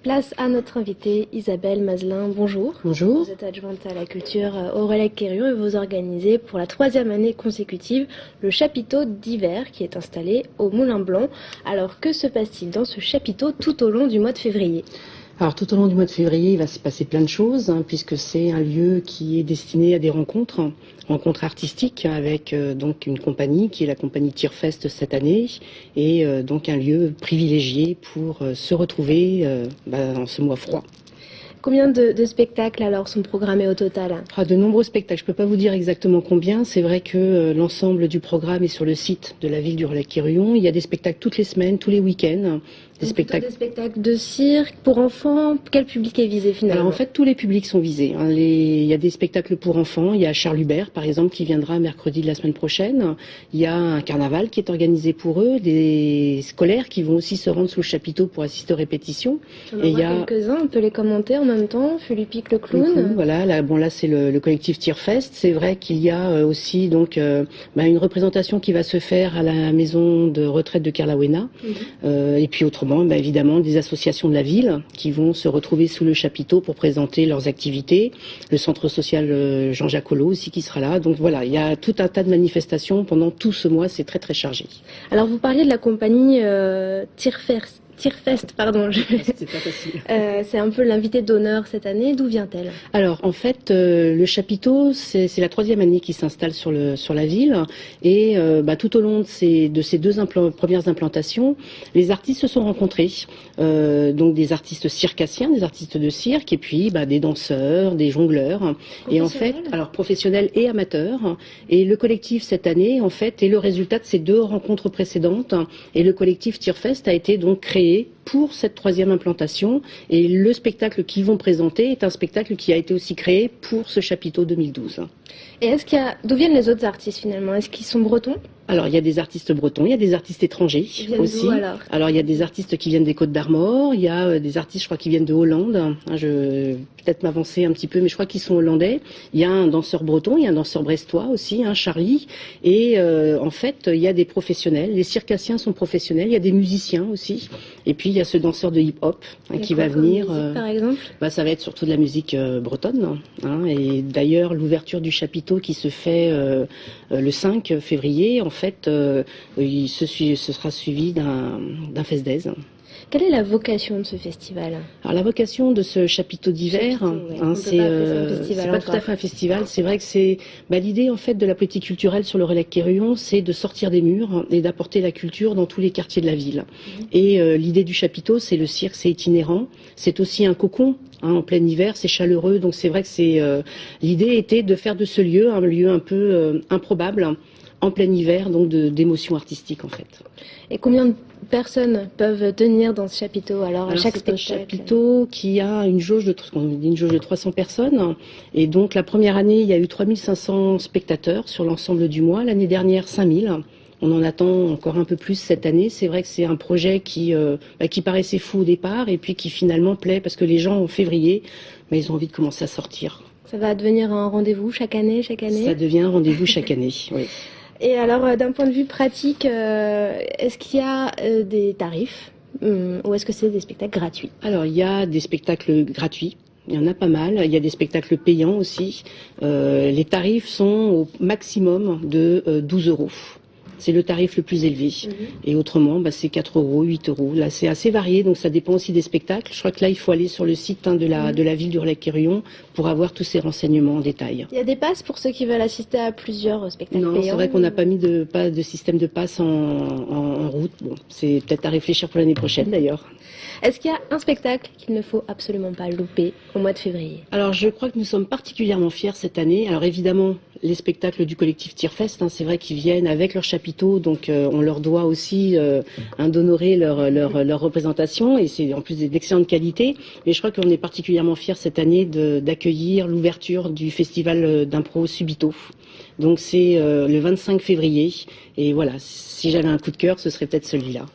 Place à notre invitée Isabelle Mazelin. Bonjour. Bonjour. Vous êtes adjointe à la culture au Relais Quirion et vous organisez pour la 3e année consécutive le chapiteau d'hiver qui est installé au Moulin Blanc. Alors que se passe-t-il dans ce chapiteau tout au long du mois de février ? Alors tout au long du mois de février, il va se passer plein de choses, puisque c'est un lieu qui est destiné à des rencontres artistiques avec donc une compagnie qui est la compagnie Tierfest cette année, et donc un lieu privilégié pour se retrouver en ce mois froid. Combien de spectacles alors sont programmés au total ? De nombreux spectacles, je ne peux pas vous dire exactement combien. C'est vrai que l'ensemble du programme est sur le site de la ville du Relais Quirion. Il y a des spectacles toutes les semaines, tous les week-ends. Des spectacles de cirque pour enfants. Quel public est visé finalement ? Alors en fait, tous les publics sont visés. Il y a des spectacles pour enfants. Il y a Charles Hubert, par exemple, qui viendra mercredi de la semaine prochaine. Il y a un carnaval qui est organisé pour eux. Des scolaires qui vont aussi se rendre sous le chapiteau pour assister aux répétitions. Et il y a quelques-uns, on peut les commenter en même temps. Philippic le clown. Voilà, là c'est le collectif Tierfest. C'est vrai qu'il y a aussi donc une représentation qui va se faire à la maison de retraite de Kerlawena. Et puis autrement, évidemment, des associations de la ville qui vont se retrouver sous le chapiteau pour présenter leurs activités. Le centre social Jean-Jacques Collot aussi qui sera là. Donc voilà, il y a tout un tas de manifestations pendant tout ce mois. C'est très très chargé. Alors vous parliez de la compagnie Tierfest, pardon. C'est pas facile. C'est un peu l'invité d'honneur cette année. D'où vient-elle ? Alors, en fait, le chapiteau, c'est la 3e année qui s'installe sur la ville. Et tout au long de ces premières implantations, les artistes se sont rencontrés. Donc des artistes circassiens, des artistes de cirque, et puis des danseurs, des jongleurs. Et en fait, alors professionnels et amateurs. Et le collectif cette année, en fait, est le résultat de ces 2 rencontres précédentes. Et le collectif Tierfest a été donc créé pour cette 3e implantation, et le spectacle qu'ils vont présenter est un spectacle qui a été aussi créé pour ce chapiteau 2012. Et d'où viennent les autres artistes finalement ? Est-ce qu'ils sont bretons ? Alors il y a des artistes bretons, il y a des artistes étrangers aussi. Alors il y a des artistes qui viennent des Côtes d'Armor, il y a des artistes je crois qui viennent de Hollande. Je vais peut-être m'avancer un petit peu, mais je crois qu'ils sont hollandais. Il y a un danseur breton, il y a un danseur brestois aussi, Charlie. Et en fait il y a des professionnels, les circassiens sont professionnels, il y a des musiciens aussi. Et puis il y a ce danseur de hip-hop qui va venir. Musique, par exemple ça va être surtout de la musique bretonne. Et d'ailleurs l'ouverture du chapiteau qui se fait le 5 février, en fait, ce sera suivi d'un fest-days. Quelle est la vocation de ce festival ? Alors la vocation de ce chapiteau d'hiver, c'est pas tout à fait un festival. C'est vrai que c'est l'idée en fait de la politique culturelle sur le Relais Quirion, c'est de sortir des murs et d'apporter la culture dans tous les quartiers de la ville. Et l'idée du chapiteau, c'est le cirque, c'est itinérant, c'est aussi un cocon. En plein hiver, c'est chaleureux, donc c'est vrai que l'idée était de faire de ce lieu un lieu un peu improbable en plein hiver, donc d'émotions artistiques en fait. Et combien de personnes peuvent tenir dans ce chapiteau alors à chaque spectacle ? C'est un chapiteau qui a une jauge de 300 personnes. Et donc la première année, il y a eu 3500 spectateurs sur l'ensemble du mois. L'année dernière, 5000. On en attend encore un peu plus cette année. C'est vrai que c'est un projet qui paraissait fou au départ et puis qui finalement plaît parce que les gens en février, ils ont envie de commencer à sortir. Ça va devenir un rendez-vous chaque année ? Ça devient un rendez-vous chaque année, oui. Et alors, d'un point de vue pratique, est-ce qu'il y a des tarifs ou est-ce que c'est des spectacles gratuits ? Alors, il y a des spectacles gratuits. Il y en a pas mal. Il y a des spectacles payants aussi. Les tarifs sont au maximum de 12 €. C'est le tarif le plus élevé. Et autrement, c'est 4 €, 8 €. Là, c'est assez varié, donc ça dépend aussi des spectacles. Je crois que là, il faut aller sur le site de la ville du Relais Quirion pour avoir tous ces renseignements en détail. Il y a des passes pour ceux qui veulent assister à plusieurs spectacles payants ? Non, c'est vrai qu'on n'a pas mis de système de passe en route. Bon, c'est peut-être à réfléchir pour l'année prochaine d'ailleurs. Est-ce qu'il y a un spectacle qu'il ne faut absolument pas louper au mois de février ? Alors je crois que nous sommes particulièrement fiers cette année. Alors évidemment, les spectacles du collectif Tierfest, c'est vrai qu'ils viennent avec leur chapiteau, donc on leur doit aussi d'honorer leur représentation, et c'est en plus d'excellente qualité. Mais je crois qu'on est particulièrement fiers cette année d'accueillir l'ouverture du festival d'impro Subito. Donc c'est le 25 février, et voilà, si j'avais un coup de cœur, ce serait peut-être celui-là.